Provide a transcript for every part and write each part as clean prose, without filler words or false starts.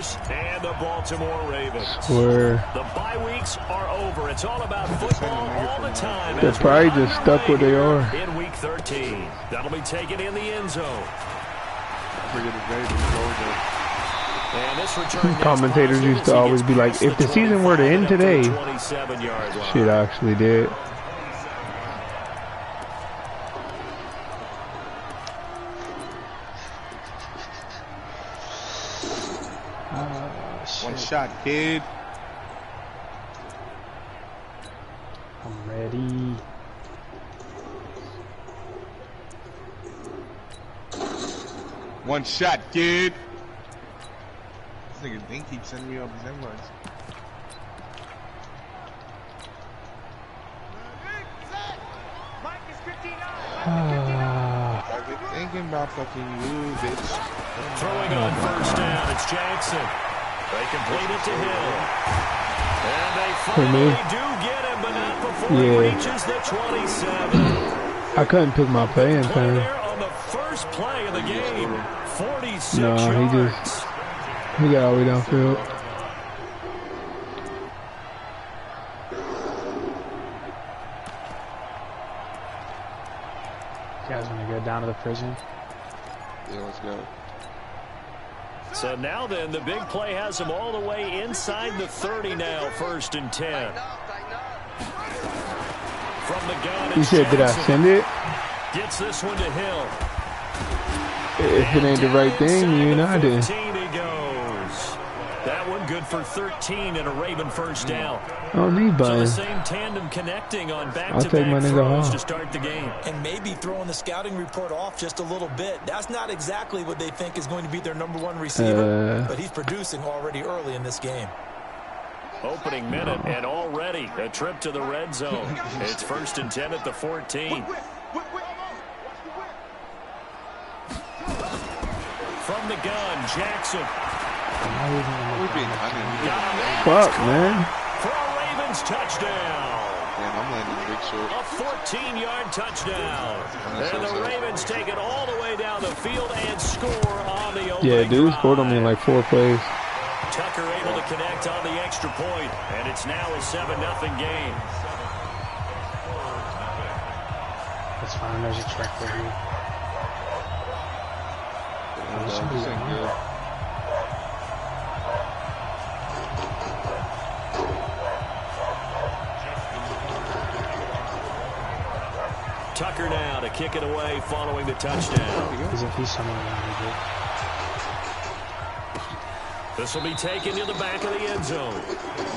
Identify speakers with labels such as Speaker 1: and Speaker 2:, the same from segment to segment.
Speaker 1: Steelers and the Baltimore Ravens.
Speaker 2: Where
Speaker 1: the bye weeks are over. It's all about football all the time.
Speaker 2: They're probably just stuck where they are.
Speaker 1: In week 13. That'll be taken in the end zone. And this return
Speaker 2: commentators used to always be like, if the season were to end today, shit actually did.
Speaker 3: One shot, kid.
Speaker 4: I'm ready.
Speaker 3: One shot, kid. This nigga Dink keeps sending me all these invites. I've been thinking about fucking you, bitch.
Speaker 1: Throwing on first down, it's Jackson. They complete it to Hill. And they finally do get him, but not before he reaches the 27.
Speaker 2: I couldn't pick my play in time.
Speaker 1: On the first play of the game, 46
Speaker 2: no,
Speaker 1: yards.
Speaker 2: He got all the way downfield.
Speaker 4: You guys want to go down to the prison?
Speaker 3: Yeah, let's go.
Speaker 1: So now then, the big play has him all the way inside the 30 now, 1st and 10. From the gun,
Speaker 2: You said, did I send it?
Speaker 1: Gets this one to Hill.
Speaker 2: If it ain't the right thing, you and I did.
Speaker 1: He goes. That one good for 13 and a Raven first down.
Speaker 2: Oh, these
Speaker 1: So the
Speaker 2: buttons.
Speaker 1: same tandem connecting on
Speaker 2: I'll take my
Speaker 1: back-to-back
Speaker 2: nigga
Speaker 1: throws
Speaker 2: home.
Speaker 1: to start the game.
Speaker 5: And maybe throwing the scouting report off just a little bit. That's not exactly what they think is going to be their #1 receiver, but he's producing already early in this game.
Speaker 1: Opening minute and already a trip to the red zone. It's 1st and 10 at the 14. From the gun, Jackson.
Speaker 2: Fuck, man.
Speaker 1: For a Ravens touchdown.
Speaker 3: Man, I'm landing big short.
Speaker 1: A 14-yard touchdown. And the Ravens take it all the way down the field and score on the opening
Speaker 2: Yeah, dude
Speaker 1: drive.
Speaker 2: scored on me in like 4 plays.
Speaker 1: Tucker able to connect on the extra point, and it's now a 7-0 game.
Speaker 4: That's fine. There's a track for you.
Speaker 3: This ain't good.
Speaker 1: Tucker now to kick it away following the touchdown.
Speaker 4: Because if he's somewhere around here.
Speaker 1: This will be taken to the back of the end zone.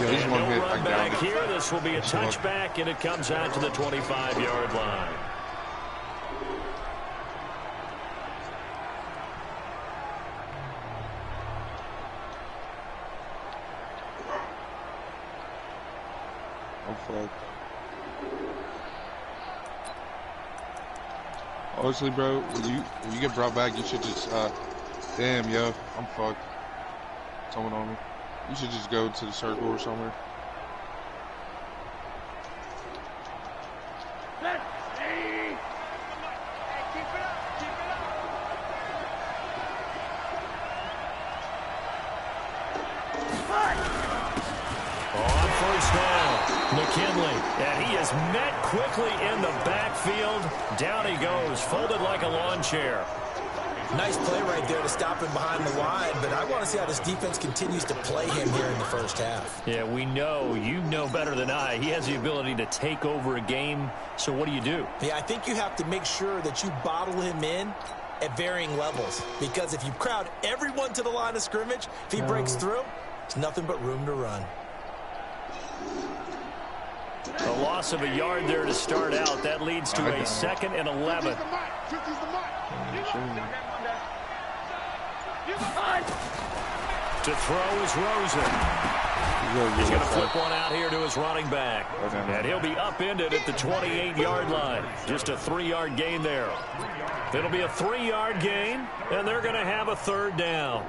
Speaker 3: Yeah,
Speaker 1: And
Speaker 3: one
Speaker 1: no
Speaker 3: hit,
Speaker 1: run
Speaker 3: I
Speaker 1: back
Speaker 3: got it.
Speaker 1: here. This will be a touchback, and it comes out to the 25-yard line.
Speaker 3: I'm fucked. Honestly, bro, when you get brought back, you should just, damn, yo, I'm fucked. Someone on me. You should just go to the circle or somewhere.
Speaker 1: On first down, McKinley, and he is met quickly in the backfield. Down he goes, folded like a lawn chair.
Speaker 5: Nice play right there to stop him behind the line, but I want to see how this defense continues to play him here in the first half.
Speaker 1: Yeah, we know, you know better than I, he has the ability to take over a game, so what do?
Speaker 5: Yeah, I think you have to make sure that you bottle him in at varying levels, because if you crowd everyone to the line of scrimmage, if he breaks through, it's nothing but room to run.
Speaker 1: A loss of a yard there to start out. That leads to a 2nd and 11. To throw is Rosen. He's going to flip one out here to his running back. And he'll be upended at the 28-yard line. Just a 3-yard gain there. It'll be a 3-yard gain, and they're going to have a 3rd down.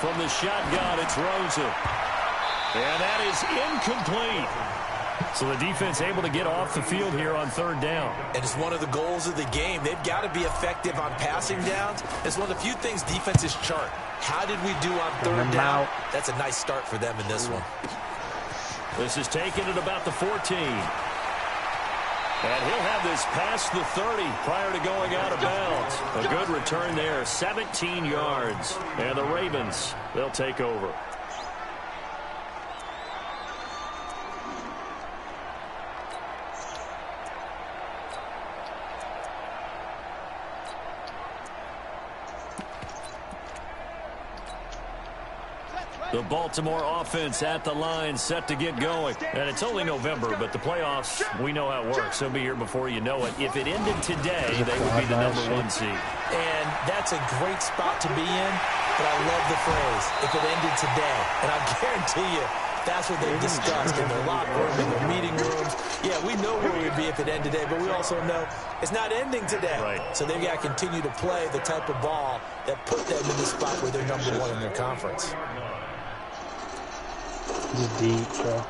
Speaker 1: From the shotgun, it's Rosen. And that is incomplete. So the defense able to get off the field here on third down.
Speaker 5: And it's one of the goals of the game. They've got to be effective on passing downs. It's one of the few things defenses chart. How did we do on third down? That's a nice start for them in this one.
Speaker 1: This is taken at about the 14. And he'll have this past the 30 prior to going out of bounds. A good return there, 17 yards. And the Ravens, they'll take over. The Baltimore offense at the line, set to get going. And it's only November, but the playoffs, we know how it works. They'll be here before you know it. If it ended today, they would be the #1 seed.
Speaker 5: And that's a great spot to be in, but I love the phrase, if it ended today. And I guarantee you, that's what they've discussed in their locker room, in their meeting rooms. Yeah, we know where we'd be if it ended today, but we also know it's not ending today.
Speaker 1: Right.
Speaker 5: So they've got to continue to play the type of ball that put them in the spot where they're #1 in their conference.
Speaker 4: He's deep, bro.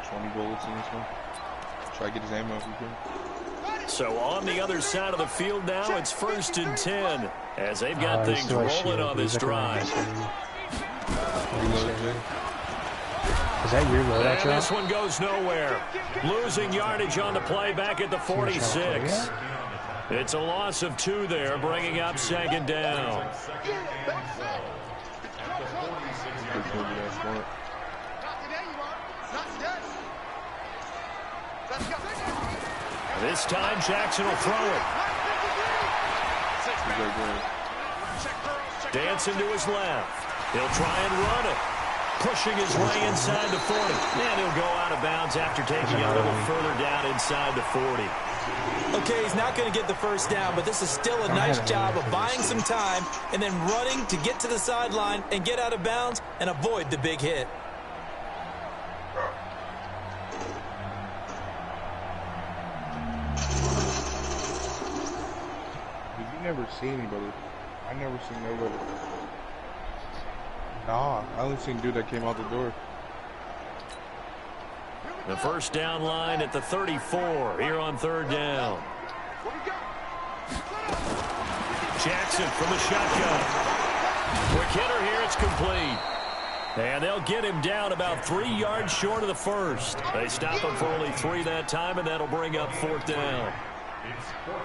Speaker 3: 20 bullets in this one. Try to get his ammo if you can.
Speaker 1: So on the other side of the field now, it's 1st and 10 as they've got things rolling on this drive.
Speaker 4: Is that your loadout,
Speaker 1: And this one goes nowhere. Losing yardage on the play back at the 46. It's a loss of 2 there, bringing up 2nd down. This time Jackson will throw it. Dancing to his left. He'll try and run it. Pushing his way inside the 40. And he'll go out of bounds after taking it a little further down inside the 40.
Speaker 5: Okay, he's not going to get the first down, but this is still a nice job of buying some time and then running to get to the sideline and get out of bounds and avoid the big hit.
Speaker 3: Did you never see anybody? I never seen nobody. Nah, I only seen dude that came out the door.
Speaker 1: The first down line at the 34 here on third down. Jackson from the shotgun. Quick hitter here, it's complete. And they'll get him down about 3 yards short of the first. They stop him for only 3 that time, and that'll bring up 4th down.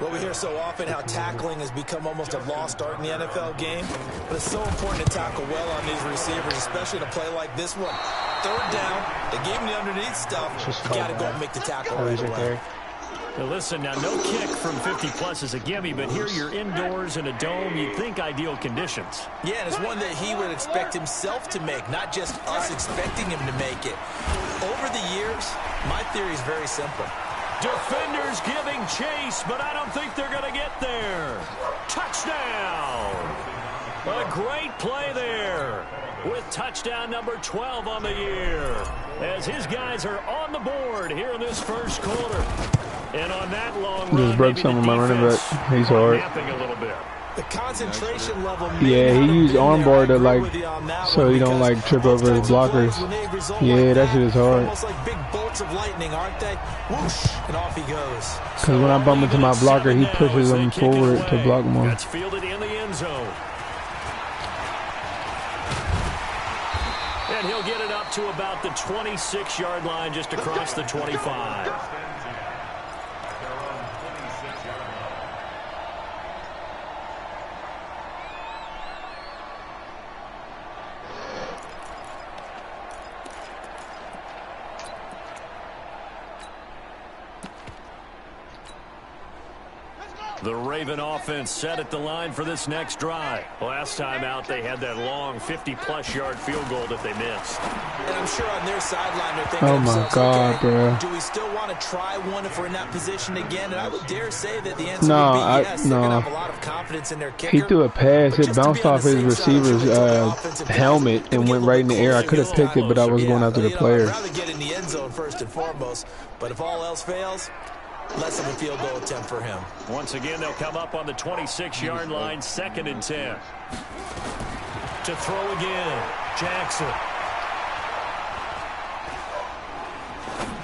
Speaker 5: Well, we hear so often how tackling has become almost a lost art in the NFL game, but it's so important to tackle well on these receivers, especially in a play like this one. Third down, they gave him the underneath stuff. You got to go and make the tackle right away.
Speaker 1: Now listen, now no kick from 50-plus is a gimme, but here you're indoors in a dome. You'd think ideal conditions.
Speaker 5: Yeah, and it's one that he would expect himself to make, not just us expecting him to make it. Over the years, my theory is very simple.
Speaker 1: Defenders giving chase, but I don't think they're going to get there. Touchdown! A great play there with touchdown number 12 on the year as his guys are on the board here in this first quarter. And on that long run,
Speaker 2: just broke some of my running back. He's hard.
Speaker 5: A little bit. The concentration level.
Speaker 2: Yeah, he used armbar to so he don't trip over his blockers. Yeah, that shit is hard.
Speaker 5: Almost like big bolts of lightning, aren't they? Whoosh, and off he goes.
Speaker 2: Because when I bump into my blocker, he pushes them forward to block more.
Speaker 1: That's fielded in the end zone. And he'll get it up to about the 26-yard line, just across the 25. The Raven offense set at the line for this next drive. Last time out, they had that long 50-plus yard field goal that they missed.
Speaker 5: And I'm sure on their sideline they're thinking,
Speaker 2: oh my God,
Speaker 5: okay,
Speaker 2: bro.
Speaker 5: do we still want to try one if we're in that position again? And I would dare say that the answer would be yes. They're going to have a lot of confidence in their kicker.
Speaker 2: He threw a pass. It bounced off his receiver's helmet and went right in the air. I could have picked it, but I was going after the player.
Speaker 5: I'd rather get in the end zone first and foremost. But if all else fails, Less of a field goal attempt for him.
Speaker 1: Once again, they'll come up on the 26-yard line, 2nd and 10. To throw again, Jackson.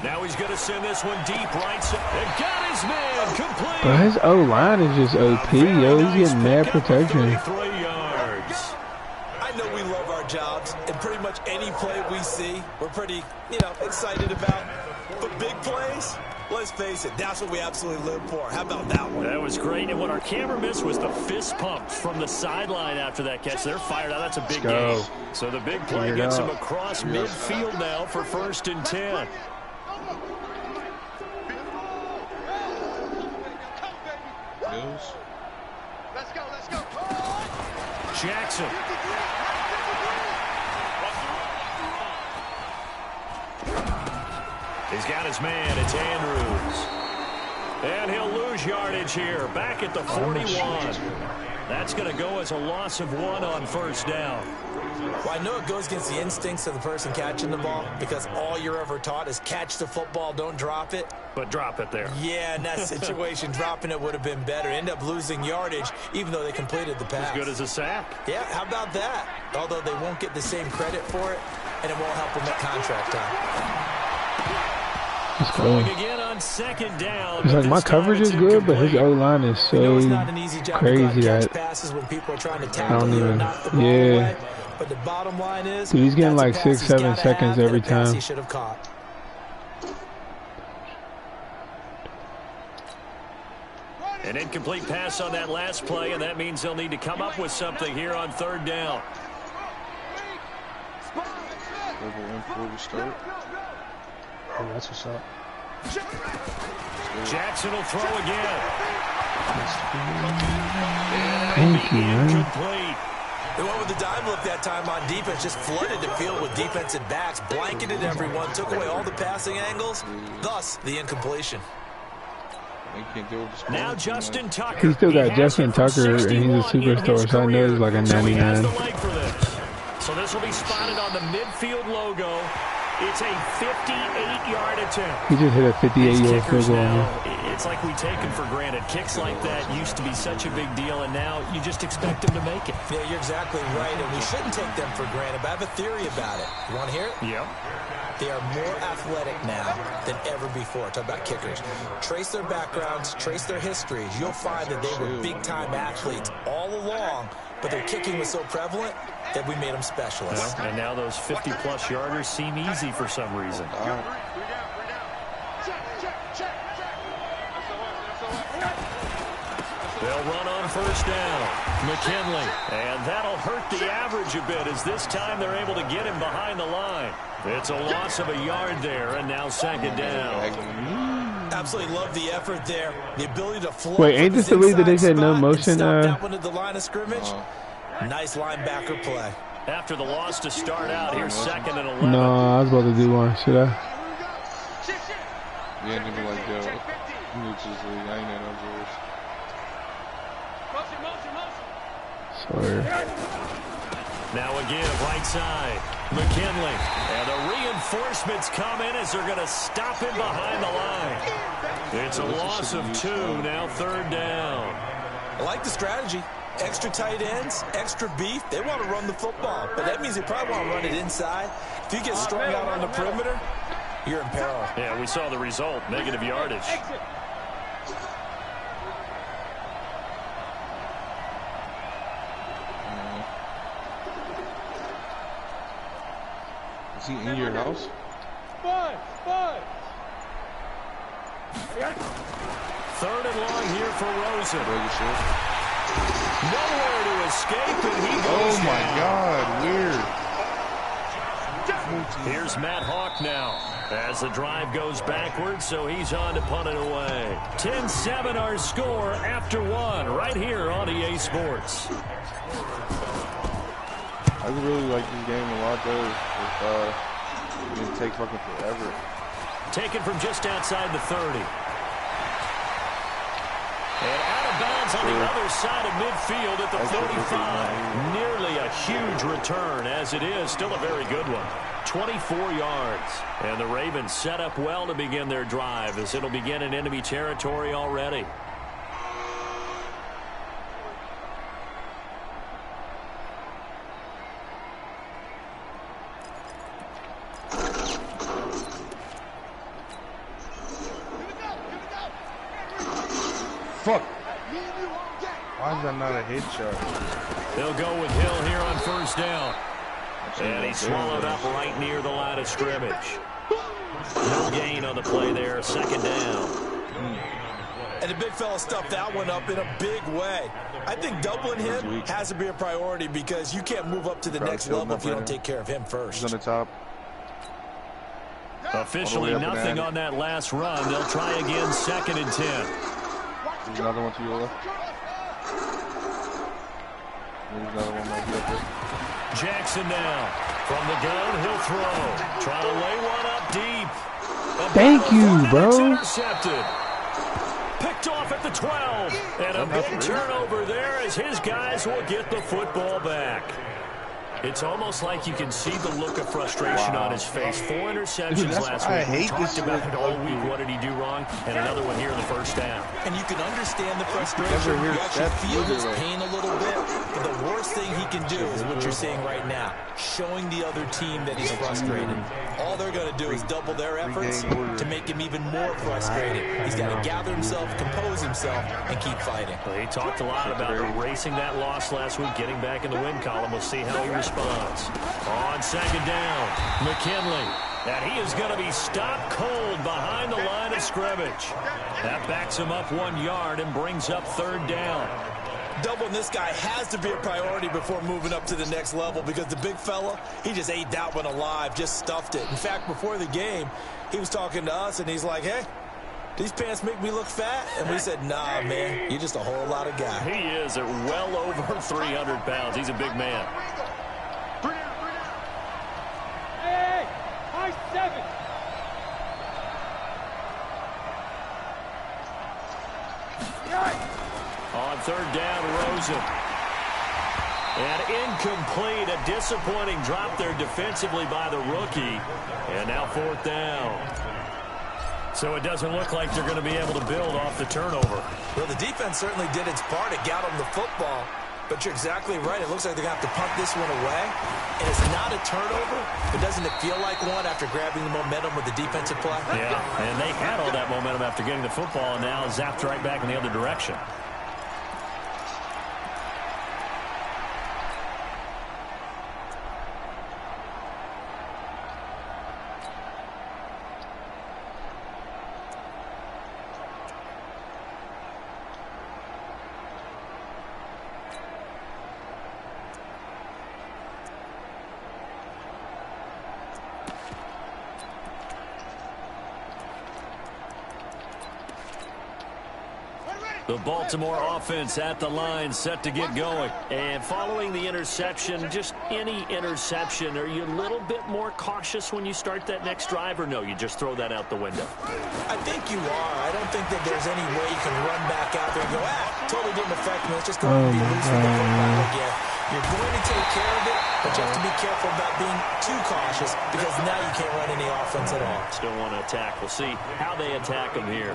Speaker 1: Now he's going to send this one deep right side. And got his man complete.
Speaker 2: But his O-line is just OP, yo. He's getting mad protection.
Speaker 1: 33 yards.
Speaker 5: I know we love our jobs, and pretty much any play we see, we're pretty, excited about. But big plays, let's face it, that's what we absolutely live for. How about that one?
Speaker 1: That was great. And what our camera missed was the fist pump from the sideline after that catch. They're fired out. That's a big game. So the big play gets him across midfield now for 1st and 10.
Speaker 6: Let's go.
Speaker 1: Jackson. He's got his man. It's Andrews. And he'll lose yardage here. Back at the 41. That's going to go as a loss of 1 on 1st down.
Speaker 5: Well, I know it goes against the instincts of the person catching the ball because all you're ever taught is catch the football, don't drop it.
Speaker 1: But drop it there.
Speaker 5: Yeah, in that situation, dropping it would have been better. End up losing yardage, even though they completed the pass.
Speaker 1: As good as a sack.
Speaker 5: Yeah, how about that? Although they won't get the same credit for it, and it won't help them at contract time.
Speaker 1: Going again on 2nd down.
Speaker 2: It's like my coverage is good, but his O-line is so crazy that I don't even. Yeah.
Speaker 5: But the bottom line is,
Speaker 2: dude, he's getting like 6-7 seconds every time.
Speaker 5: He should have caught.
Speaker 1: An incomplete pass on that last play, and that means they'll need to come up with something here on 3rd down.
Speaker 4: Oh, that's what's up.
Speaker 1: Jackson will throw again.
Speaker 2: Thank you, man.
Speaker 5: They went with the dime look that time on defense, just flooded the field with defensive backs, blanketed everyone, took away all the passing angles, thus the incompletion.
Speaker 1: Now Justin Tucker.
Speaker 2: He still got Justin Tucker, and he's a superstar, so I know he's like a 99.
Speaker 1: So this will be spotted on the midfield logo. It's a 58-yard attempt.
Speaker 2: He just hit a 58-yard field goal.
Speaker 1: It's like we take them for granted. Kicks like that used to be such a big deal, and now you just expect them to make it.
Speaker 5: Yeah, you're exactly right, and we shouldn't take them for granted, but I have a theory about it. You want to hear it?
Speaker 1: Yep.
Speaker 5: They are more athletic now than ever before. Talk about kickers. Trace their backgrounds, trace their histories. You'll find that they were big-time athletes all along, but their kicking was so prevalent that we made them specialists.
Speaker 1: And now those 50-plus yarders seem easy for some reason. They'll run on 1st down. McKinley. And that'll hurt the average a bit as this time they're able to get him behind the line. It's a loss of a yard there, and now 2nd down.
Speaker 5: Absolutely love the effort there. The ability to float.
Speaker 2: Wait, ain't this the league that they said no motion?
Speaker 5: That one at the line of scrimmage. Nice linebacker play.
Speaker 1: After the loss to start out, here's 2nd and 11.
Speaker 2: No, I was about to do one. Should I?
Speaker 3: Yeah, nigga be like, yo, I'm new to this league. I ain't at no rules.
Speaker 2: Sorry.
Speaker 1: Now again, right side. McKinley. And the reinforcements come in as they're going to stop him behind the line. It's a loss of 2, now 3rd down.
Speaker 5: I like the strategy. Extra tight ends, extra beef. They want to run the football, but that means they probably want to run it inside. If you get strung out on the perimeter, you're in peril.
Speaker 1: Yeah, we saw the result, negative yardage.
Speaker 3: Is he in your house?
Speaker 6: Five.
Speaker 1: 3rd and long here for Rosen. Nowhere to escape, and he goes
Speaker 3: Oh, my God. Weird.
Speaker 1: Here's Matt Hawk now as the drive goes backwards, so he's on to punt it away. 10-7 our score after 1 right here on EA Sports.
Speaker 3: I really like this game a lot, though. It's going to take fucking forever.
Speaker 1: Taken from just outside the 30. And out of bounds It's on the other side of midfield at the 45. Nearly a huge return, as it is. Still a very good one. 24 yards. And the Ravens set up well to begin their drive, as it'll begin in enemy territory already.
Speaker 3: Fuck. Why is that not a headshot?
Speaker 1: They'll go with Hill here on first down. And he swallowed up right near the line of scrimmage. No gain on the play there. Second down.
Speaker 5: And the big fella stuffed that one up in a big way. I think doubling him has to be a priority because you can't move up to the next level if you don't take care of him first.
Speaker 3: He's on the top.
Speaker 1: Officially nothing on that last run. They'll try again, 2nd and 10.
Speaker 3: There's another one to your left. There's another one might be up there.
Speaker 1: Jackson now. From the gun, he'll throw. Trying to lay one up deep.
Speaker 2: Thank you, bro.
Speaker 1: Intercepted. Picked off at the 12. And a big turnover there as his guys will get the football back. It's almost like you can see the look of frustration on his face. 4 interceptions last week. We talked about it all week. What did he do wrong? And another one here in the first down.
Speaker 5: And you can understand the frustration. You actually feel his pain a little bit. But the worst thing he can do is what you're seeing right now. Showing the other team that he's frustrated. All they're going to do is double their efforts to make him even more frustrated. He's got to gather himself, compose himself, and keep fighting.
Speaker 1: Well, he talked a lot about erasing that loss last week, getting back in the win column. We'll see how he responds. On second down, McKinley. And he is going to be stopped cold behind the line of scrimmage. That backs him up 1 yard and brings up 3rd down.
Speaker 5: Doubling this guy has to be a priority before moving up to the next level because the big fella, he just ate that one alive, just stuffed it. In fact, before the game, he was talking to us, and he's like, hey, these pants make me look fat? And we said, nah, man, you're just a whole lot of guy.
Speaker 1: He is at well over 300 pounds. He's a big man.
Speaker 6: Hey, high 7.
Speaker 1: On 3rd down, Rosen. And incomplete, a disappointing drop there defensively by the rookie. And now 4th down. So it doesn't look like they're going to be able to build off the turnover.
Speaker 5: Well, the defense certainly did its part to get them the football. But you're exactly right. It looks like they're going to have to punt this one away. And it's not a turnover, but doesn't it feel like one after grabbing the momentum with the defensive play?
Speaker 1: Yeah, and they had all that momentum after getting the football, and now zapped right back in the other direction. The Baltimore offense at the line, set to get going. And following the interception, just any interception, are you a little bit more cautious when you start that next drive, or no, you just throw that out the window?
Speaker 5: I think you are. I don't think that there's any way you can run back out there and go, totally didn't affect me. Let's just go and be loose with the football again. You're going to take care of it, but you have to be careful about being too cautious because now you can't run any offense at all.
Speaker 1: Still want to attack. We'll see how they attack him here.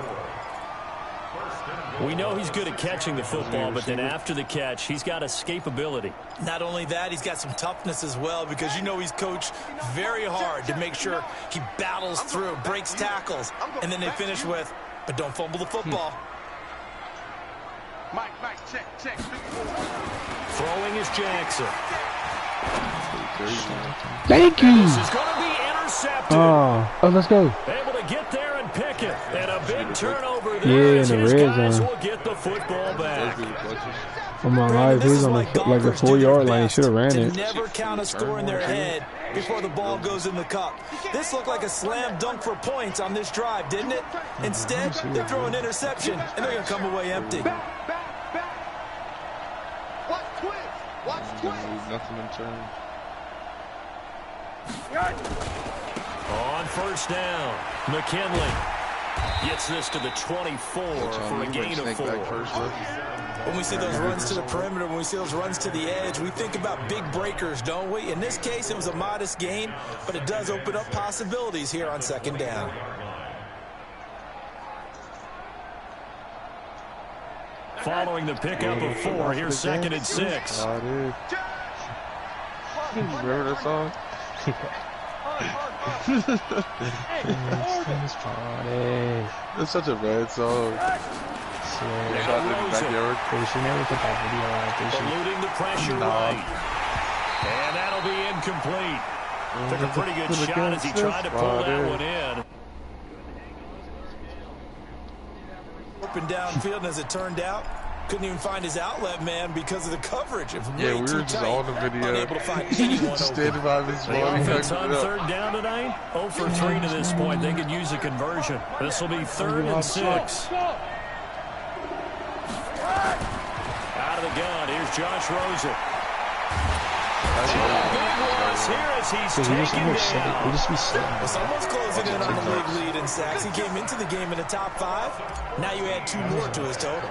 Speaker 1: We know he's good at catching the football, but then after the catch, he's got escapability.
Speaker 5: Not only that, he's got some toughness as well because you know he's coached very hard to make sure he battles through, breaks tackles, and then they finish with, but don't fumble the football.
Speaker 6: Mike, check.
Speaker 1: Throwing is Jackson.
Speaker 2: Thank you.
Speaker 1: This is going to be intercepted.
Speaker 2: Oh, let's go.
Speaker 1: Able to get there and pick it. And a big turnover there.
Speaker 2: Yeah, in the red
Speaker 1: guys
Speaker 2: zone.
Speaker 1: will get the football back.
Speaker 2: On my life, he's on the 4-yard line. He should have ran it.
Speaker 5: Never count a score in their head before the ball goes in the cup. This looked like a slam dunk for points on this drive, didn't it? Instead, they throw an interception, and they're going to come away empty.
Speaker 6: Watch twins.
Speaker 3: Nothing in turn.
Speaker 1: On first down, McKinley gets this to the 24 for a gain of 4.
Speaker 5: When we see those runs to the perimeter, when we see those runs to the edge, we think about big breakers, don't we? In this case, it was a modest gain, but it does open up possibilities here on second down.
Speaker 1: Following the pickup of 4, here's 2nd and 6.
Speaker 3: Oh, dude. Remember that song? It's such a bad song.
Speaker 4: They should never put that video out. They should.
Speaker 1: Eluding the pressure right. And that'll be incomplete. Took a pretty good shot as he tried to pull that one in.
Speaker 5: Open downfield, and as it turned out, couldn't even find his outlet man because of the coverage.
Speaker 3: Yeah, we were just on the video.
Speaker 5: Unable to find anyone
Speaker 3: standing by this
Speaker 1: The offense on 3rd down tonight. 0 for 3 to this point. They could use a conversion. This will be 3rd and 6. Out of the gun, here's Josh Rosen. Big loss here as he's taken down.
Speaker 5: It's almost closing in on the league lead in sacks. He came into the game in the top 5. Now you add 2 more to his total.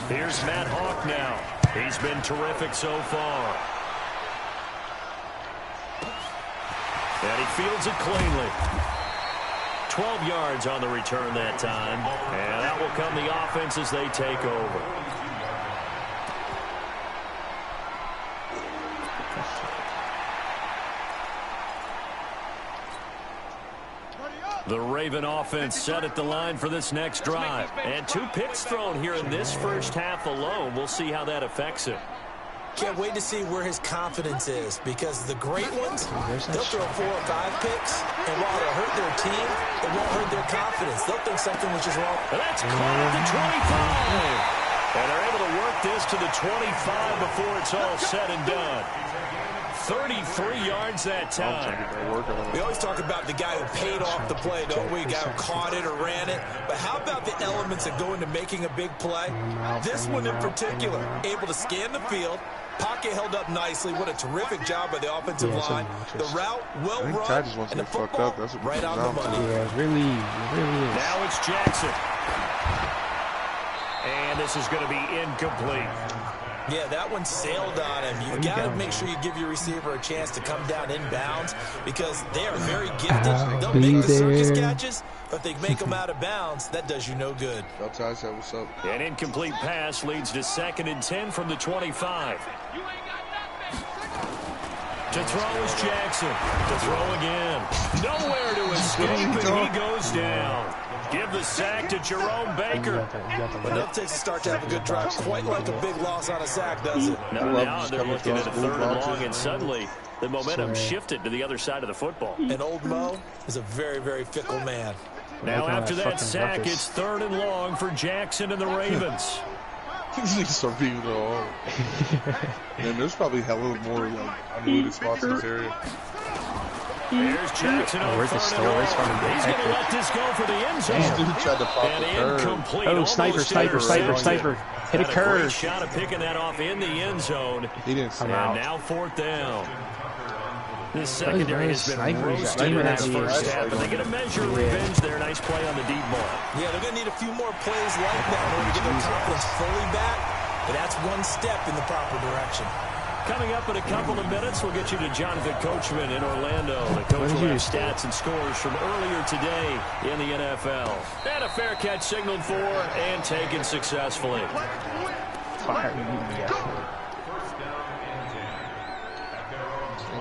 Speaker 1: Here's Matt Hawk now. He's been terrific so far. And he fields it cleanly. 12 yards on the return that time. And that will come the offense as they take over. The Raven offense set at the line for this next drive. And 2 picks thrown here in this first half alone. We'll see how that affects it.
Speaker 5: Can't wait to see where his confidence is, because the great ones, they'll throw 4 or 5 picks, and while it'll hurt their team, it won't hurt their confidence. They'll think something which is wrong.
Speaker 1: And that's caught at the 25. And they're able to work this to the 25 before it's all said and done. 33 yards that time.
Speaker 5: We always talk about the guy who paid off the play, don't we? The guy who caught it or ran it. But how about the elements that go into making a big play? This one in particular, able to scan the field. Pocket held up nicely. What a terrific job by the offensive line. The route well run, and the football right on the money.
Speaker 4: Yeah, really is.
Speaker 1: Now it's Jackson. And this is going to be incomplete.
Speaker 5: Yeah, that one sailed on him. You've got to make sure you give your receiver a chance to come down inbounds, because they are very gifted. They'll make the circus catches, but if they make them out of bounds, that does you no good.
Speaker 3: What's up?
Speaker 1: An incomplete pass leads to 2nd and 10 from the 25. To throw is Jackson. To throw again. Nowhere to escape, and he goes down. Give the sack to Jerome Baker.
Speaker 5: But that takes a start to have a good drive. Quite like a big loss on a sack, does it?
Speaker 1: Now they're looking at a 3rd and long, and suddenly the momentum shifted to the other side of the football.
Speaker 5: And old Mo is a very, very fickle man.
Speaker 1: Now after that sack, it's 3rd and long for Jackson and the Ravens.
Speaker 3: These start being all. Man, there's probably hella more unlimited spots in this area.
Speaker 1: Here's Jackson on 3rd and long. He's going to let this go for the end zone.
Speaker 3: This dude tried to pop the curve.
Speaker 1: Incomplete.
Speaker 4: Oh, sniper. Hit a curve.
Speaker 1: Great shot of picking that off in the end zone.
Speaker 3: He didn't come
Speaker 1: out. And now 4th down. This secondary has been roasted in this first half, and they get a measure of revenge there. Nice play on the deep ball.
Speaker 5: Yeah, they're going to need a few more plays like that in order to get their confidence fully back, but that's one step in the proper direction.
Speaker 1: Coming up in a couple of minutes, we'll get you to Jonathan Coachman in Orlando. The coach will have stats and scores from earlier today in the NFL. And a fair catch signaled for and taken successfully.
Speaker 3: He's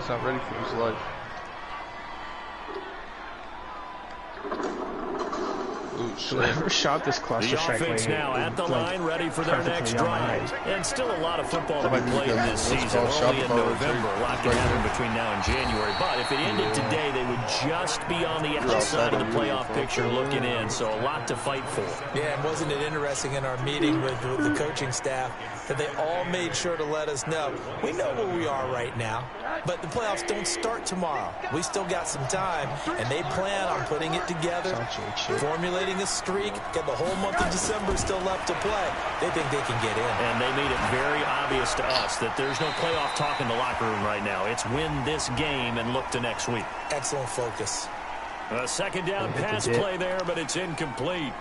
Speaker 3: not ready for his life.
Speaker 4: Whoever shot this cluster
Speaker 1: The
Speaker 4: strike
Speaker 1: offense now at the line, ready for their next drive. And still a lot of football to be played this season. Only in November. A lot can happen between now and January. But if it ended today, they would just be on the outside of the playoff picture looking in. So a lot to fight for.
Speaker 5: Yeah, and wasn't it interesting in our meeting with the coaching staff that they all made sure to let us know, we know where we are right now, but the playoffs don't start tomorrow. We still got some time, and they plan on putting it together, formulating a streak, got the whole month of December still left to play. They think they can get in.
Speaker 1: And they made it very obvious to us that there's no playoff talk in the locker room right now. It's win this game and look to next week.
Speaker 5: Excellent focus.
Speaker 1: A 2nd down pass play there, but it's incomplete.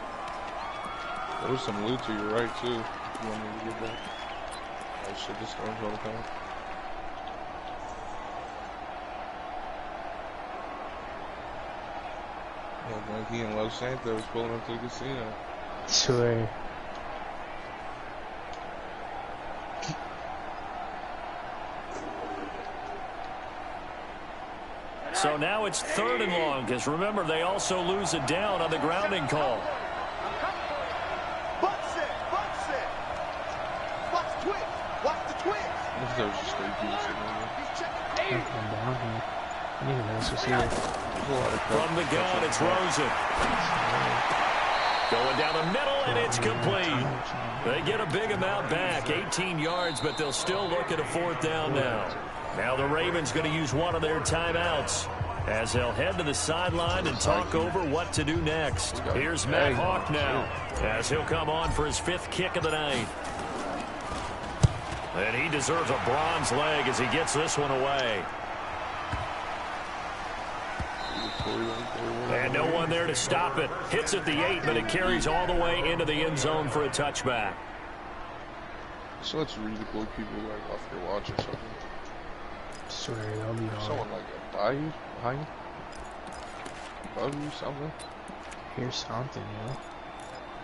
Speaker 3: There was some loot to your right, too. You want me to get that? I should just orange all the time. Yeah, like he in Los Santos was pulling up to the casino.
Speaker 4: Swear.
Speaker 1: So now it's 3rd and long, because remember, they also lose a down on the grounding call.
Speaker 6: Watch the twist.
Speaker 3: If there was just 3 people sitting there.
Speaker 1: From the gun, it's Rosen. Going down the middle, and it's complete. They get a big amount back, 18 yards, but they'll still look at a 4th down now. Now the Ravens going to use one of their timeouts as they'll head to the sideline and talk over what to do next. Here's Matt Hawk now as he'll come on for his 5th kick of the night. And he deserves a bronze leg as he gets this one away. And no one there to stop it. Hits at the 8, but it carries all the way into the end zone for a touchback.
Speaker 3: So let's redeploy people like off your watch or something.
Speaker 4: Swear, that'll be hard.
Speaker 3: Someone like behind you, above you, something.
Speaker 4: Here's something, you know.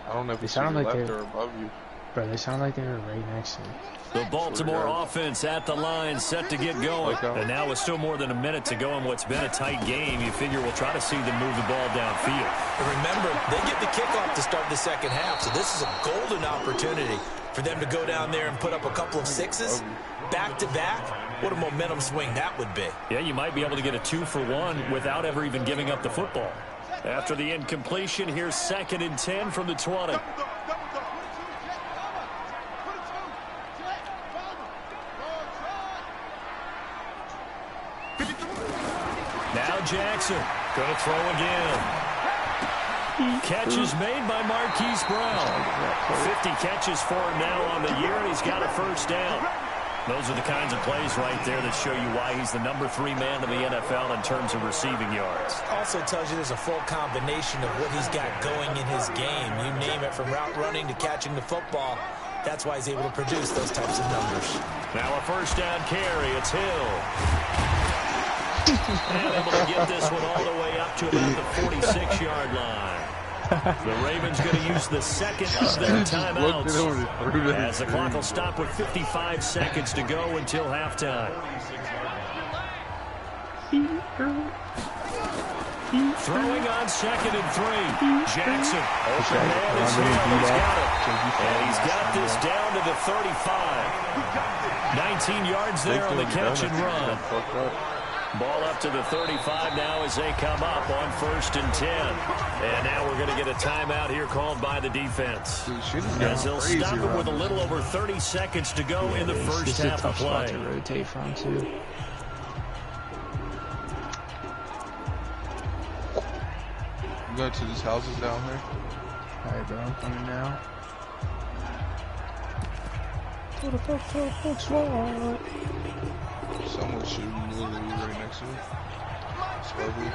Speaker 3: I don't know if
Speaker 4: They
Speaker 3: it's
Speaker 4: sound
Speaker 3: to your
Speaker 4: like
Speaker 3: left
Speaker 4: they're-
Speaker 3: or above you.
Speaker 4: Bro, they sound like they were right next to me.
Speaker 1: The Baltimore offense at the line, set to get going. And now with still more than a minute to go in what's been a tight game, you figure we'll try to see them move the ball downfield.
Speaker 5: And remember, they get the kickoff to start the second half, so this is a golden opportunity for them to go down there and put up a couple of 6s back-to-back. What a momentum swing that would be.
Speaker 1: Yeah, you might be able to get a 2-for-1 without ever even giving up the football. After the incompletion, here's 2nd and 10 from the 20. Now Jackson, going to throw again. Catch is made by Marquise Brown. 50 catches for him now on the year, and he's got a 1st down. Those are the kinds of plays right there that show you why he's the number 3 man in the NFL in terms of receiving yards.
Speaker 5: Also tells you there's a full combination of what he's got going in his game. You name it, from route running to catching the football. That's why he's able to produce those types of numbers.
Speaker 1: Now a 1st down carry. It's Hill. And able to get this one all the way up to about the 46-yard line. The Ravens going to use the 2nd of their timeouts as the clock will stop with 55 seconds to go until halftime. Throwing on 2nd and 3. Jackson. Open man is here. He's got it. And he's got this down to the 35. 19 yards there on the catch and run. Ball up to the 35 now as they come up on 1st and 10. And now we're going to get a timeout here called by the defense. As they'll stop it with a little over 30 seconds to go in the first half of play.
Speaker 4: To rotate from, too.
Speaker 3: You go to these houses down there.
Speaker 4: Alright, bro, I'm coming now.
Speaker 3: Someone's shooting literally right next to me. Slowly.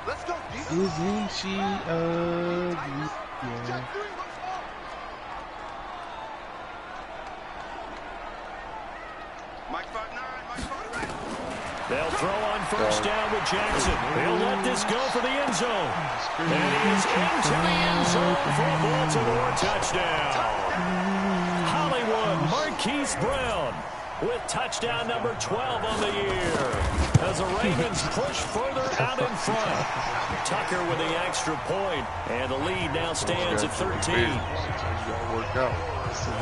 Speaker 6: Let's go, D.
Speaker 4: Isn't she ugly? Yeah.
Speaker 6: Mike 5'9",
Speaker 1: They'll throw on 1st down with Jackson. They'll let this go for the end zone. And he is into the end zone for a Baltimore touchdown. Hollywood Marquise Brown with touchdown number 12 on the year as the Ravens push further out in front. Tucker with the extra point, and the lead now stands at 13.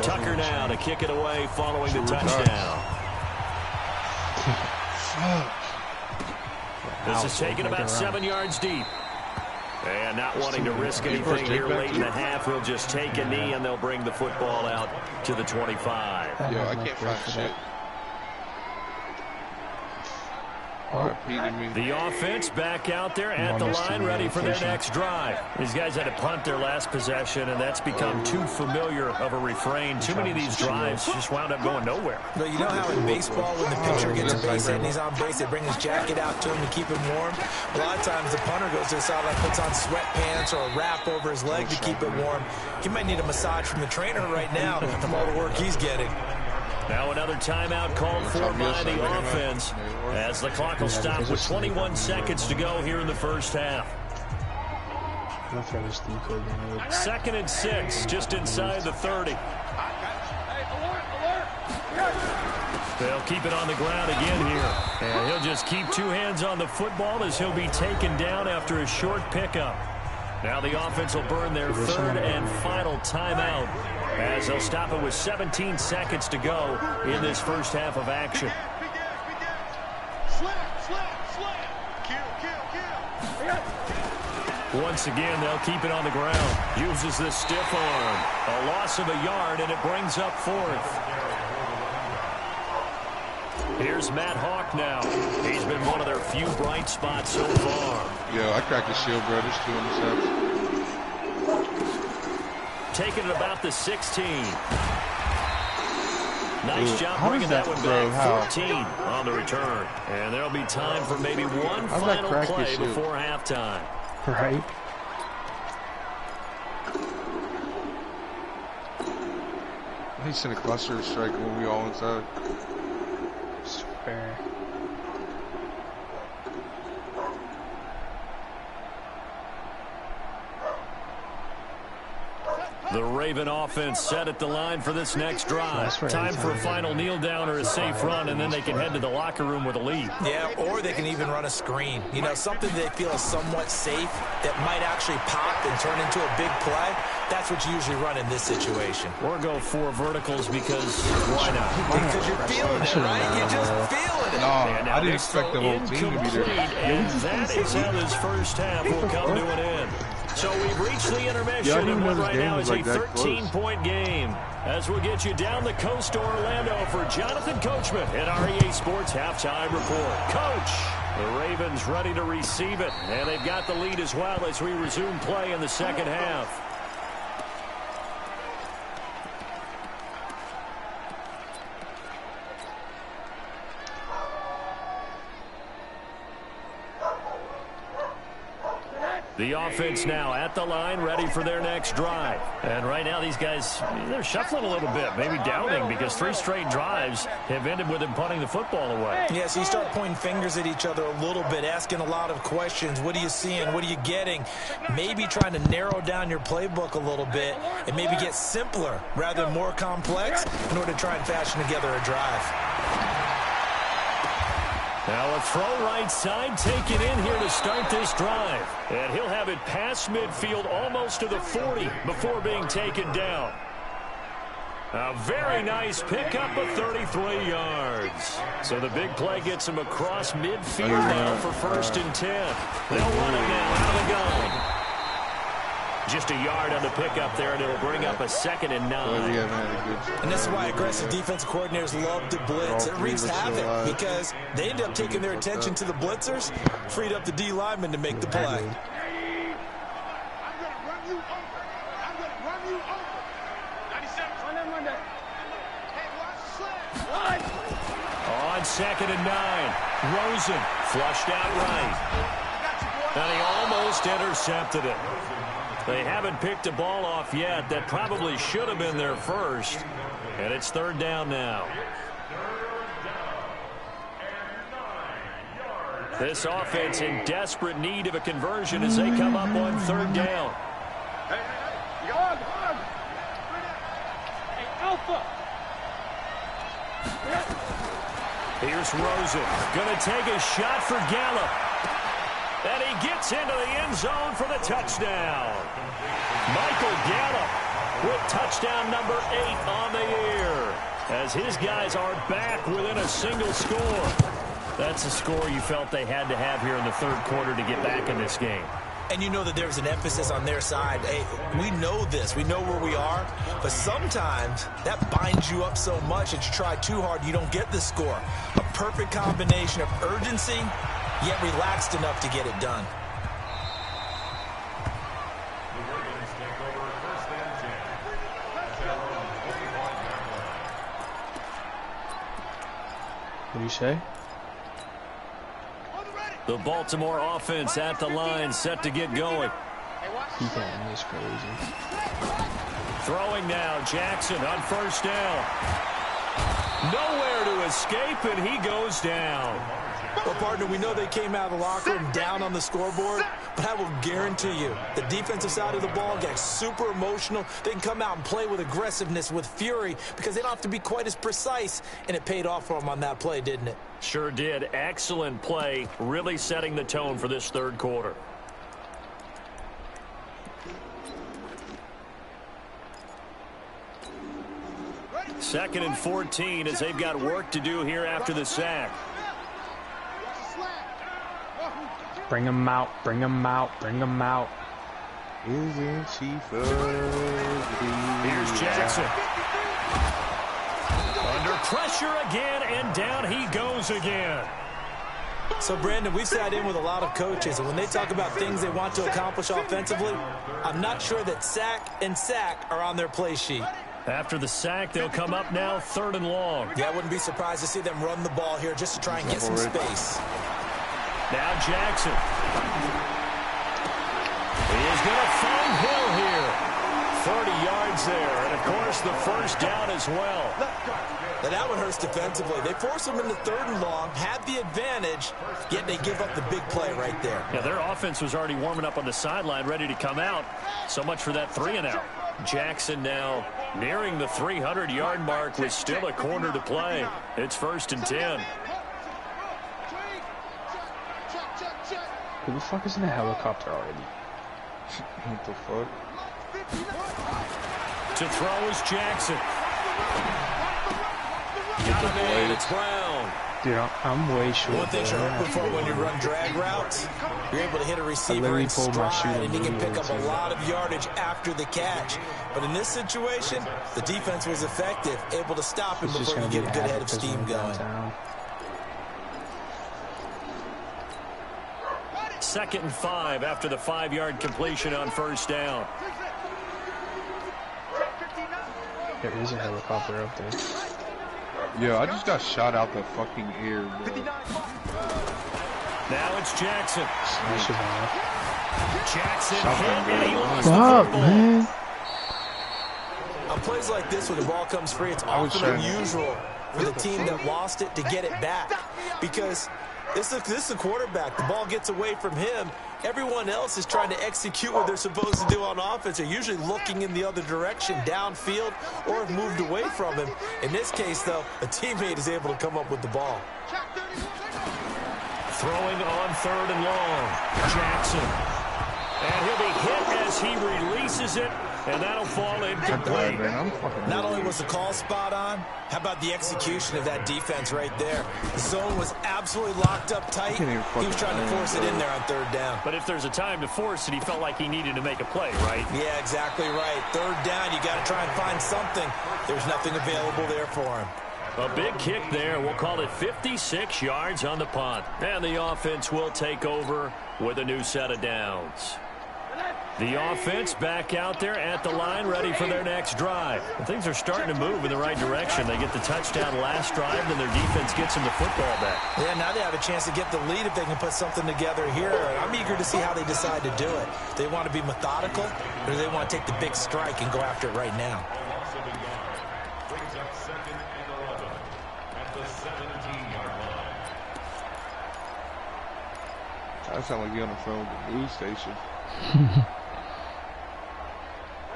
Speaker 1: Tucker now to kick it away following the touchdown. This is taken about 7 yards deep. And not wanting to risk anything here late in the half, he'll just take a knee and they'll bring the football out to the 25.
Speaker 3: Yo, I can't find shit.
Speaker 1: The offense back out there at the line, ready for their next drive. These guys had to punt their last possession, and that's become too familiar of a refrain. Too many of these drives just wound up going nowhere.
Speaker 5: But you know how in baseball, when the pitcher gets a base hit and he's on base, they bring his jacket out to him to keep him warm? A lot of times the punter goes to the sideline, puts on sweatpants or a wrap over his leg to keep it warm. He might need a massage from the trainer right now from all the work he's getting.
Speaker 1: Now another timeout called for by the offense as the clock will stop with 21 seconds to go here in the first half. 2nd and 6, just inside the 30. They'll keep it on the ground again here. And he'll just keep two hands on the football as he'll be taken down after a short pickup. Now the offense will burn their 3rd and final timeout as they'll stop it with 17 seconds to go in this first half of action. Once again, they'll keep it on the ground. Uses the stiff arm. A loss of a yard, and it brings up 4th. Here's Matt Hawk now. He's been one of their few bright spots so far.
Speaker 3: Yo, I cracked the shield, bro. There's 2 interceptions.
Speaker 1: Taking it about the 16. Nice job bringing that one back. 14 on the return. And there'll be time for maybe one final play before halftime.
Speaker 4: Right.
Speaker 3: He sent a cluster strike when we all inside.
Speaker 4: Fair.
Speaker 1: The Raven offense set at the line for this next drive. Time for a final kneel down or a safe run, and then they can head to the locker room with a lead.
Speaker 5: Yeah, or they can even run a screen. You know, something they feel is somewhat safe that might actually pop and turn into a big play. That's what you usually run in this situation.
Speaker 1: Or go 4 verticals because why not?
Speaker 5: Because you're feeling it, right? You're just feeling it.
Speaker 3: No, I didn't expect the whole team to be there.
Speaker 1: And that is how this first half will come to an end. So we've reached the intermission, and what right now is a 13-point game. As we'll get you down the coast to Orlando for Jonathan Coachman at our EA Sports Halftime Report. Coach, the Ravens ready to receive it, and they've got the lead as well as we resume play in the second half. The offense now at the line, ready for their next drive. And right now these guys, they're shuffling a little bit, maybe doubting, because 3 straight drives have ended with them punting the football away.
Speaker 5: Yeah, so you start pointing fingers at each other a little bit, asking a lot of questions. What are you seeing? What are you getting? Maybe trying to narrow down your playbook a little bit and maybe get simpler rather than more complex in order to try and fashion together a drive.
Speaker 1: Now a throw right side taken in here to start this drive. And he'll have it past midfield almost to the 40 before being taken down. A very nice pickup of 33 yards. So the big play gets him across midfield now for 1st and 10. They'll run it now out of the gun. Just a yard on the pickup there, and it'll bring up a 2nd and 9.
Speaker 5: And that's why aggressive defensive coordinators love to blitz. It wreaks havoc because they end up taking their attention to the blitzers, freed up the D lineman to make the play.
Speaker 6: I'm going to run you over. I'm going to run you over. 97. Hey, watch the sled.
Speaker 1: On 2nd and 9, Rosen flushed out right. And he almost intercepted it. They haven't picked a ball off yet. That probably should have been their first. And it's 3rd down now. This offense in desperate need of a conversion as they come up on 3rd down. Here's Rosen. Going to take a shot for Gallup. And he gets into the end zone for the touchdown. Michael Gallup with touchdown number 8 on the year. As his guys are back within a single score. That's a score you felt they had to have here in the 3rd quarter to get back in this game.
Speaker 5: And you know that there's an emphasis on their side. Hey, we know this. We know where we are. But sometimes that binds you up so much that you try too hard, you don't get the score. A perfect combination of urgency, yet relaxed enough to get it done.
Speaker 4: What do you say?
Speaker 1: The Baltimore offense at the line, set to get going.
Speaker 4: He got this crazy.
Speaker 1: Throwing now, Jackson on first down. Nowhere to escape, and he goes down.
Speaker 5: Well, partner, we know they came out of the locker room down on the scoreboard, but I will guarantee you the defensive side of the ball gets super emotional. They can come out and play with aggressiveness, with fury, because they don't have to be quite as precise, and it paid off for them on that play, didn't it?
Speaker 1: Sure did. Excellent play, really setting the tone for this third quarter. Second and 14 as they've got work to do here after the sack.
Speaker 4: Bring him out, bring him out, bring him out.
Speaker 3: Isn't she fuzzy?
Speaker 1: Here's Jackson. Under pressure again, and down he goes again.
Speaker 5: So, Brandon, we've sat in with a lot of coaches, and when they talk about things they want to accomplish offensively, I'm not sure that sack and sack are on their play sheet.
Speaker 1: After the sack, they'll come up now, 3rd and long.
Speaker 5: Yeah, I wouldn't be surprised to see them run the ball here just to try and get some space.
Speaker 1: Now Jackson. He is going to find Hill here. 30 yards there, and, of course, the first down as well.
Speaker 5: Now that one hurts defensively. They force them into 3rd and long, had the advantage, yet they give up the big play right there.
Speaker 1: Yeah, their offense was already warming up on the sideline, ready to come out. So much for that 3-and-out. Jackson now nearing the 300-yard mark with still a quarter to play. It's 1st and 10.
Speaker 4: Who the fuck is in a helicopter already?
Speaker 3: What the fuck?
Speaker 1: To throw is Jackson. Got him in. It's Brown.
Speaker 4: Dude, I'm way short.
Speaker 5: One thing you're hoping for when you run drag routes, you're able to hit a receiver in stride, and you can pick up a lot of yardage after the catch. But in this situation, the defense was effective, able to stop him before you get a good head of steam going.
Speaker 1: 2nd and 5 after the 5-yard completion on first down.
Speaker 4: There is a helicopter up there.
Speaker 3: Yeah, I just got shot out the fucking air, bro.
Speaker 1: Now it's Jackson. Jackson
Speaker 2: Stop, man.
Speaker 5: On plays like this, when the ball comes free, it's often unusual for the team that lost it to get it back. Because this is a quarterback. The ball gets away from him. Everyone else is trying to execute what they're supposed to do on offense. They're usually looking in the other direction, downfield, or have moved away from him. In this case, though, a teammate is able to come up with the ball.
Speaker 1: Throwing on 3rd and long. Jackson. And he'll be hit as he releases it, and that'll fall incomplete.
Speaker 5: Not only was the call spot on, how about the execution of that defense right there? The zone was absolutely locked up tight. He was trying to force it in there on 3rd down.
Speaker 1: But if there's a time to force it, he felt like he needed to make a play, right?
Speaker 5: Yeah, exactly right. 3rd down, you got to try and find something. There's nothing available there for him.
Speaker 1: A big kick there. We'll call it 56 yards on the punt. And the offense will take over with a new set of downs. The offense back out there at the line, ready for their next drive. And things are starting to move in the right direction. They get the touchdown last drive, then their defense gets them the football back.
Speaker 5: Yeah, now they have a chance to get the lead if they can put something together here. I'm eager to see how they decide to do it. They want to be methodical, or do they want to take the big strike and go after it right now?
Speaker 3: That sounds like you're on the phone with the news station.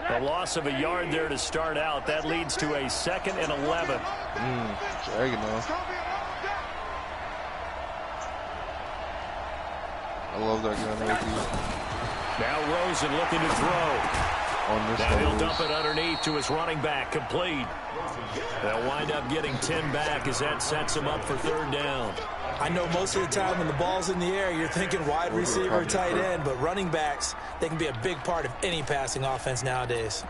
Speaker 1: A loss of a yard there to start out. That leads to a 2nd and 11.
Speaker 3: Dragging off. I love that guy, Mikey.
Speaker 1: Now Rosen looking to throw. Now he'll dump it underneath to his running back, complete. They'll wind up getting 10 back as that sets him up for 3rd down.
Speaker 5: I know most of the time when the ball's in the air, you're thinking wide receiver, tight end, but running backs, they can be a big part of any passing offense nowadays.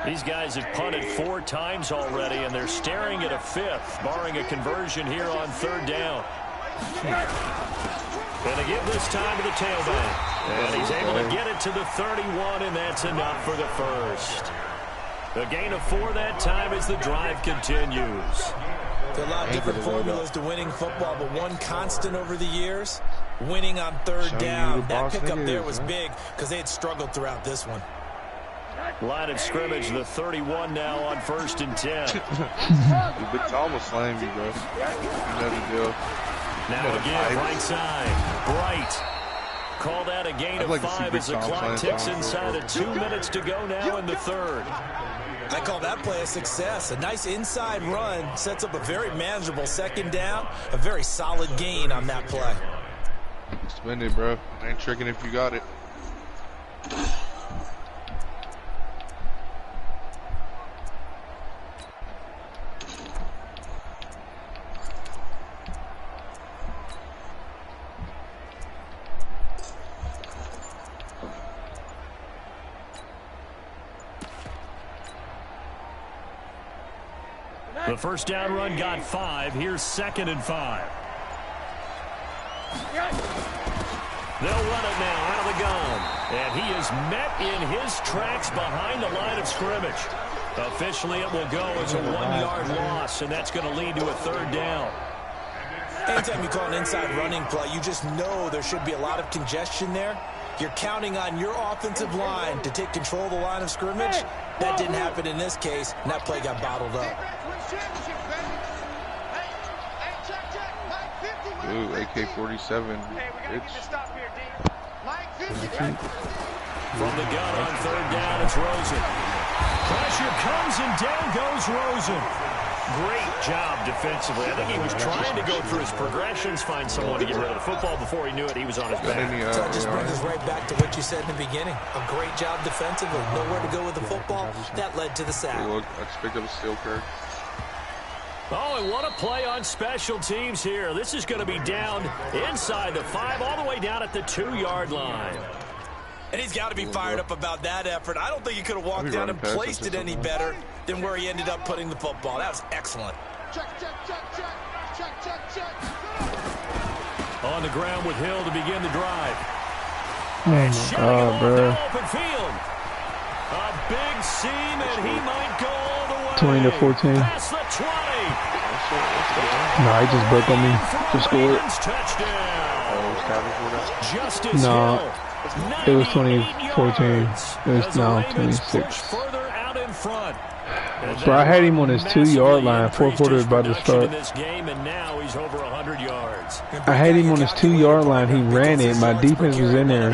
Speaker 1: These guys have punted 4 times already, and they're staring at a 5th, barring a conversion here on 3rd down. And they give this time to the tailback. And he's able to get it to the 31, and that's enough for the first. A gain of 4 that time as the drive continues.
Speaker 5: There are a lot of different formulas to winning football, but one constant over the years, winning on 3rd down. That pickup there was big because they had struggled throughout this one.
Speaker 1: Line of scrimmage, the 31 now on 1st and 10.
Speaker 3: The Big Tom will slam you, bro. You know the deal.
Speaker 1: Now again, right side, Bright. Called out a gain of 5 as the clock ticks inside of 2 minutes to go now in the 3rd.
Speaker 5: I call that play a success. A nice inside run sets up a very manageable 2nd down. A very solid gain on that play.
Speaker 3: Spend it, bro. Ain't tricking if you got it.
Speaker 1: The first down run got 5. Here's 2nd and 5. They'll run it now out of the gun. And he is met in his tracks behind the line of scrimmage. Officially, it will go as a 1-yard loss, and that's going to lead to a 3rd down.
Speaker 5: Anytime you call an inside running play, you just know there should be a lot of congestion there. You're counting on your offensive line to take control of the line of scrimmage. That didn't happen in this case, and that play got bottled up.
Speaker 3: Ooh, AK-47.
Speaker 1: From the gun on 3rd down, it's Rosen. Pressure comes, and down goes Rosen. Great job defensively. I think he was trying to go through his progressions, find someone to get rid of the football. Before he knew it, he was on his back.
Speaker 5: So it just brings us right back to what you said in the beginning. A great job defensively. Nowhere to go with the football. That led to the sack.
Speaker 3: Look, I just picked up a steel curve.
Speaker 1: Oh, and what a play on special teams here. This is going to be down inside the 5, all the way down at the 2-yard line.
Speaker 5: And he's got to be fired up about that effort. I don't think he could have walked down and placed it any better than where he ended up putting the football. That was excellent.
Speaker 1: On the ground with Hill to begin the drive.
Speaker 2: Oh my God, bro.
Speaker 1: Open field. A big seam, and he might go all the way.
Speaker 2: 20-14.
Speaker 1: Past the 20.
Speaker 2: Nah, he just broke on me to score it.
Speaker 1: Justice
Speaker 2: No,
Speaker 1: Hill,
Speaker 2: it was 2014. It was now 26.
Speaker 1: Further out in front.
Speaker 2: Bro, I had him on his 2-yard line. 4th quarter is about to start.
Speaker 1: This game, and now he's over 100 yards.
Speaker 2: I had him on his 2-yard line. He ran it. My defense was in there.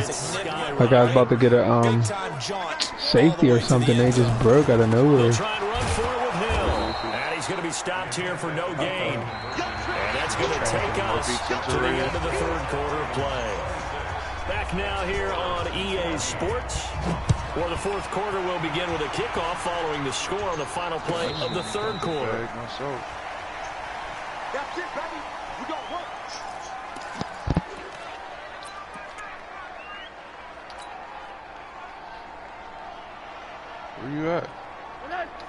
Speaker 2: Like I was about to get a safety or something. They just broke out of nowhere.
Speaker 1: Try and run for it with Hill. And he's going to be stopped here for no gain. And that's going to take us to the end of the 3rd quarter of play. Back now here on EA Sports, where the 4th quarter will begin with a kickoff following the score on the final play of the 3rd quarter.
Speaker 6: That's it, baby. We got work.
Speaker 3: Where you at?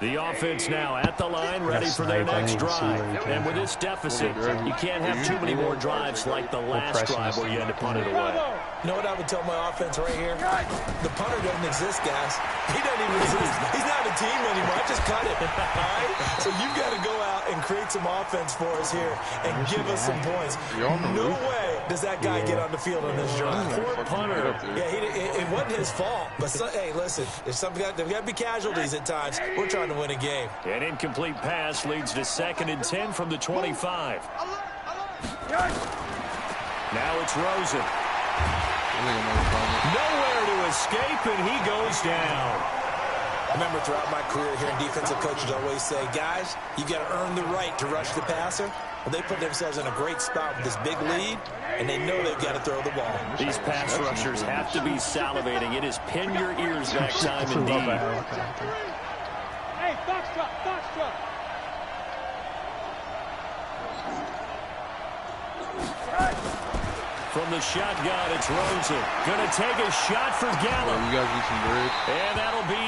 Speaker 1: The offense now at the line, ready for their next drive. And with this deficit, you can't have too many more drives like the last drive where you had to punt it away.
Speaker 5: You know what I would tell my offense right here? The punter doesn't exist, guys. He doesn't even exist. He's not a team anymore. I just cut it. All right? So you've got to go out and create some offense for us here and give us some points. No way does that guy get on the field on this drive.
Speaker 1: Poor punter.
Speaker 5: Yeah, it wasn't his fault. But, hey, listen, there's got to be casualties at times. We're trying to win a game.
Speaker 1: An incomplete pass leads to 2nd and 10 from the 25. Now it's Rosen. Nowhere to escape, and he goes down.
Speaker 5: I remember throughout my career hearing defensive coaches always say, guys, you got to earn the right to rush the passer. Well, they put themselves in a great spot with this big lead, and they know they've got to throw the ball.
Speaker 1: These pass rushers have to be salivating. It is pin your ears back time indeed.
Speaker 6: Hey, foxtrot, foxtrot.
Speaker 1: From the shotgun, it's Rosen. Going to take a shot for Gallup.
Speaker 3: You guys need some bread.
Speaker 1: And that'll be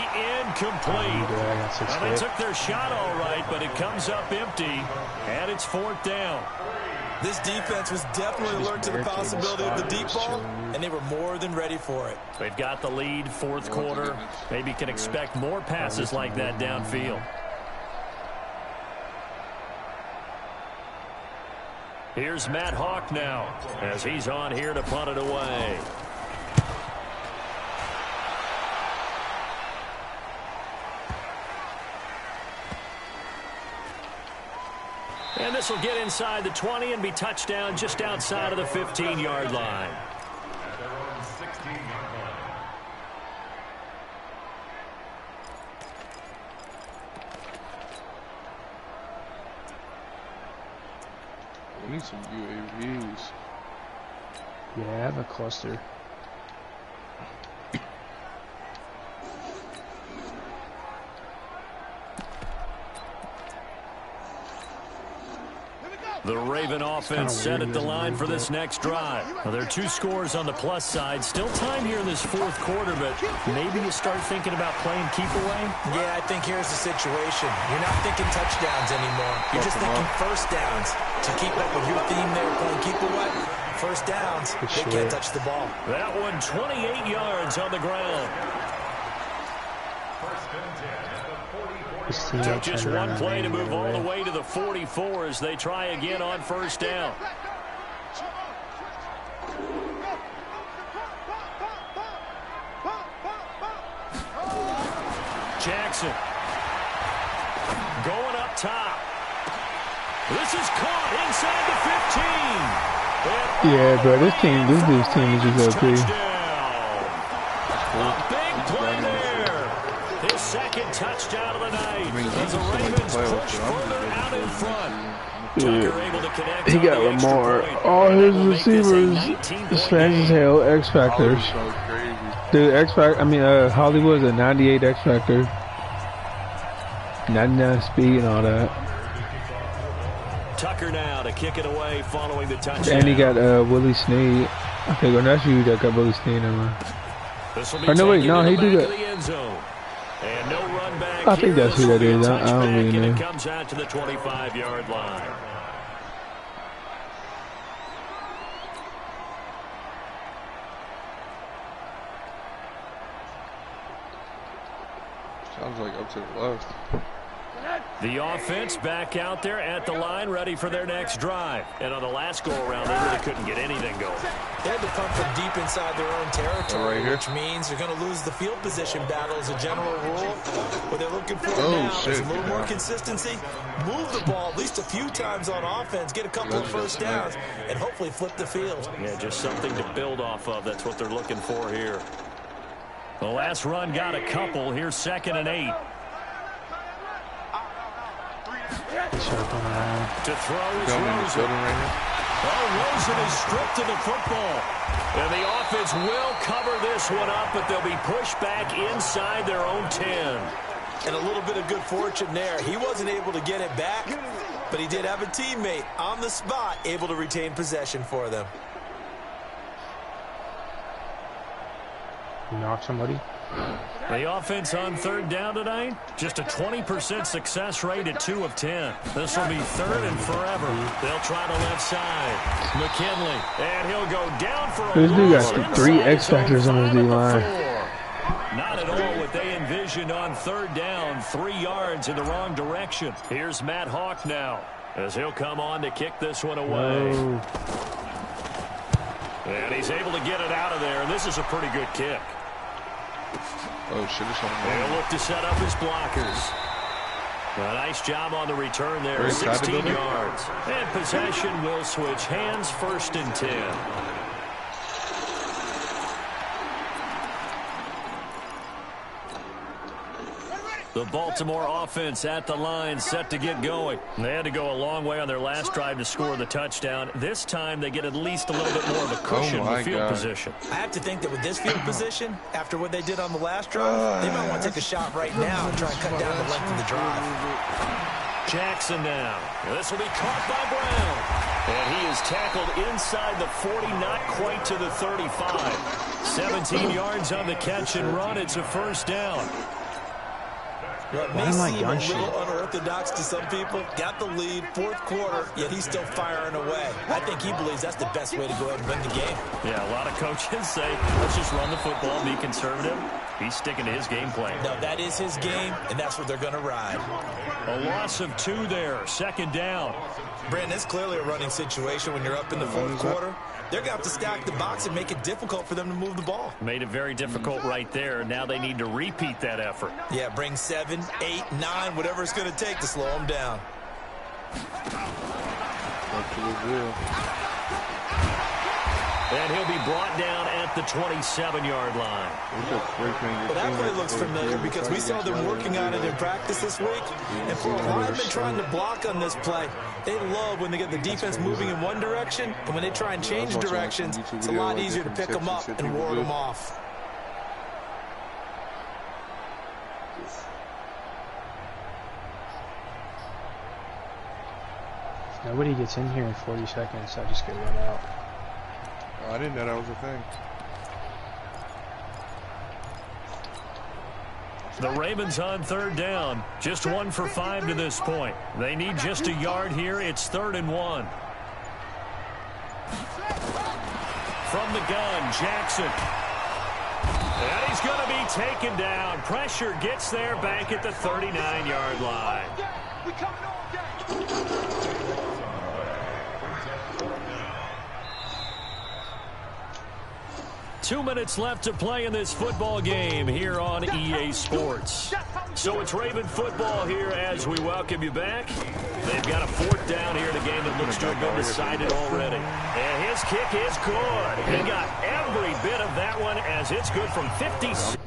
Speaker 1: incomplete. Well, they took their shot all right, but it comes up empty, and it's 4th down.
Speaker 5: This defense was definitely alert to the possibility of the deep ball, and they were more than ready for it.
Speaker 1: They've got the lead, 4th quarter. Maybe can expect more passes like that downfield. Here's Matt Hawk now as he's on here to punt it away. And this will get inside the 20 and be touchdown just outside of the 15-yard line.
Speaker 3: We need some UAVs.
Speaker 2: Yeah, I have a cluster.
Speaker 1: The Raven offense set at the line for this next drive. Well, there are 2 scores on the plus side. Still time here in this 4th quarter, but maybe you start thinking about playing keep away?
Speaker 5: Yeah, I think here's the situation. You're not thinking touchdowns anymore. You're just thinking first downs. To keep up with your theme there, playing keep away, first downs, they can't touch the ball.
Speaker 1: That one 28 yards on the ground. Took just one play to move all the way to the 44 as they try again on first down. Jackson going up top. This is caught inside the 15.
Speaker 2: Yeah, bro, this dude's team is just OP.
Speaker 1: A big play there. His second touchdown of the night. As the Ravens push further out in front. Tucker able to connect.
Speaker 2: He got Lamar. All his receivers, fast as hell, X Factors. Dude, Hollywood's a 98 X Factor. 99 speed and all that.
Speaker 1: Tucker now to kick it away following the touchdown.
Speaker 2: And he got Willie Snead. Okay, well, that's you that got Willie Snead.
Speaker 1: Or
Speaker 2: no, wait, no, he do that.
Speaker 1: And no run back.
Speaker 2: I think that's who that is. I don't really know.
Speaker 1: And it comes out to the 25-yard line.
Speaker 3: Sounds like up to the left.
Speaker 1: The offense back out there at the line, ready for their next drive. And on the last go-around, they really couldn't get anything going.
Speaker 5: They had to punt from deep inside their own territory, which means they're going to lose the field position battle as a general rule. What they're looking for now is a little more consistency, move the ball at least a few times on offense, get a couple of first downs, and hopefully flip the field.
Speaker 1: Yeah, just something to build off of. That's what they're looking for here. The last run got a couple. Here's 2nd and 8. To throw is Rosen. Oh, Rosen is stripped of the football. And the offense will cover this one up, but they'll be pushed back inside their own 10.
Speaker 5: And a little bit of good fortune there. He wasn't able to get it back, but he did have a teammate on the spot able to retain possession for them.
Speaker 2: You knock somebody?
Speaker 1: The offense on 3rd down tonight, just a 20% success rate at 2 of 10. This will be 3rd and forever. They'll try the left side. McKinley, and he'll go down for a
Speaker 2: This dude got 3 X Factors on his D-line.
Speaker 1: Not at all what they envisioned on 3rd down, 3 yards in the wrong direction. Here's Matt Hawk now, as he'll come on to kick this one away.
Speaker 2: No.
Speaker 1: And he's able to get it out of there, and this is a pretty good kick.
Speaker 3: Oh, shit, it's on.
Speaker 1: They'll look to set up his blockers. A nice job on the return there, 16 yards. And possession will switch hands, 1st and 10. The Baltimore offense at the line, set to get going. They had to go a long way on their last drive to score the touchdown. This time they get at least a little bit more of a cushion with field position.
Speaker 5: I have to think that with this field position, after what they did on the last drive, they might want to take a shot right now and try and cut down the length of the drive.
Speaker 1: Jackson now. This will be caught by Brown. And he is tackled inside the 40, not quite to the 35. 17 yards on the catch and run. It's a 1st down.
Speaker 5: What may seem a little unorthodox to some people, got the lead, fourth quarter, yet he's still firing away. I think he believes that's the best way to go ahead and win the game.
Speaker 1: Yeah, a lot of coaches say, let's just run the football, be conservative. He's sticking to his game plan.
Speaker 5: No, that is his game, and that's what they're going to ride.
Speaker 1: A loss of 2 there, second down.
Speaker 5: Brandon, it's clearly a running situation when you're up in the fourth quarter. They're going to have to stack the box and make it difficult for them to move the ball.
Speaker 1: Made it very difficult right there. Now they need to repeat that effort.
Speaker 5: Yeah, bring 7, 8, 9, whatever it's going to take to slow them down.
Speaker 1: And he'll be brought down at the 27-yard line.
Speaker 5: Well, that play looks familiar because we saw them working on it in practice this week. And for a lineman trying to block on this play, they love when they get the defense moving in one direction. And when they try and change directions, it's a lot easier to pick them up and ward them off.
Speaker 4: If nobody gets in here in 40 seconds, I just get let out.
Speaker 3: I didn't know that was a thing.
Speaker 1: The Ravens on third down. Just 1 for 5 to this point. They need just a yard here. It's 3rd and 1. From the gun, Jackson. And he's going to be taken down. Pressure gets there back at the 39-yard line.
Speaker 6: We coming all day.
Speaker 1: 2 minutes left to play in this football game here on EA Sports. So it's Raven football here as we welcome you back. They've got a 4th down here in a game that looks to have been decided already. And his kick is good. He got every bit of that one as it's good from 56.